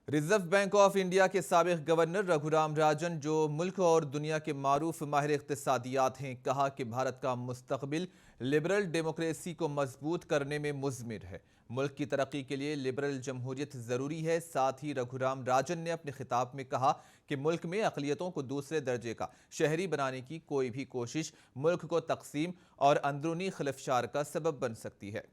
Reserve bank of India के साबिक governor Raghuram Rajan, जो मुल्क और दुनिया के मारूफ माहिर इक़्तिसादियात हैं, कहा कि भारत का मुस्तक़बिल लिबरल डेमोक्रेसी को मजबूत करने में मुज़मिर है। मुल्क की तरक्की के लिए लिबरल जमहूरियत ज़रूरी है। साथ ही रघुराम राजन ने अपने खिताब में कहा कि मुल्क में अक़लियतों को दूसरे दर्जे का शहरी बनाने की कोई भी कोशिश मुल्क को तक़सीम और अंदरूनी खिलफ़शार का सबब बन सकती है।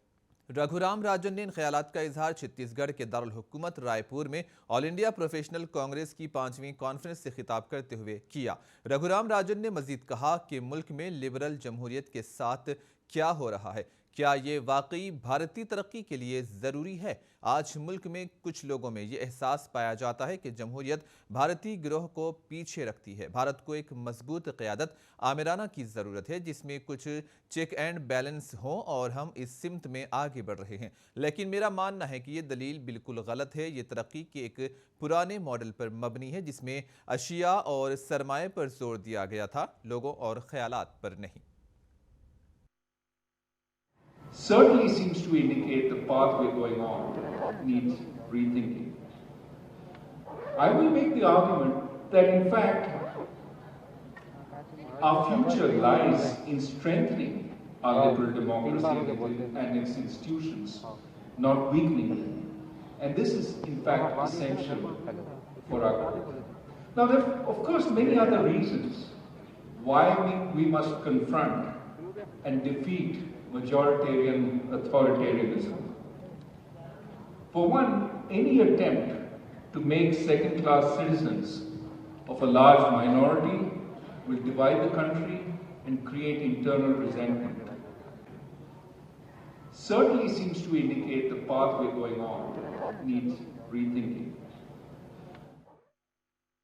रघुराम राजन ने इन ख्यालात का इजहार छत्तीसगढ़ के दारुल हुकूमत रायपुर में ऑल इंडिया प्रोफेशनल कांग्रेस की 5वीं कॉन्फ्रेंस से खिताब करते हुए किया। रघुराम राजन ने मजीद कहा कि मुल्क में लिबरल जमहूरियत के साथ क्या हो रहा है, क्या ये वाकई भारतीय तरक्की के लिए ज़रूरी है। आज मुल्क में कुछ लोगों में ये एहसास पाया जाता है कि जमहूरियत भारतीय गिरोह को पीछे रखती है। भारत को एक मजबूत क़यादत आमिराना की ज़रूरत है, जिसमें कुछ चेक एंड बैलेंस हो, और हम इस सिमत में आगे बढ़ रहे हैं। लेकिन मेरा मानना है कि ये दलील बिल्कुल गलत है। ये तरक्की के एक पुराने मॉडल पर मबनी है, जिसमें अशिया और सरमाए पर जोर दिया गया था, लोगों और ख्यालात पर नहीं। Certainly seems to indicate the path we're going on needs rethinking. I will make the argument that in fact our future lies in strengthening our liberal democracy and its institutions, not weakening them. And this is in fact essential for our growth. Now there are of course many other reasons why we must confront and defeat majoritarian authoritarianism. For one, any attempt to make second-class citizens of a large minority will divide the country and create internal resentment. Certainly seems to indicate the path we're going on needs rethinking.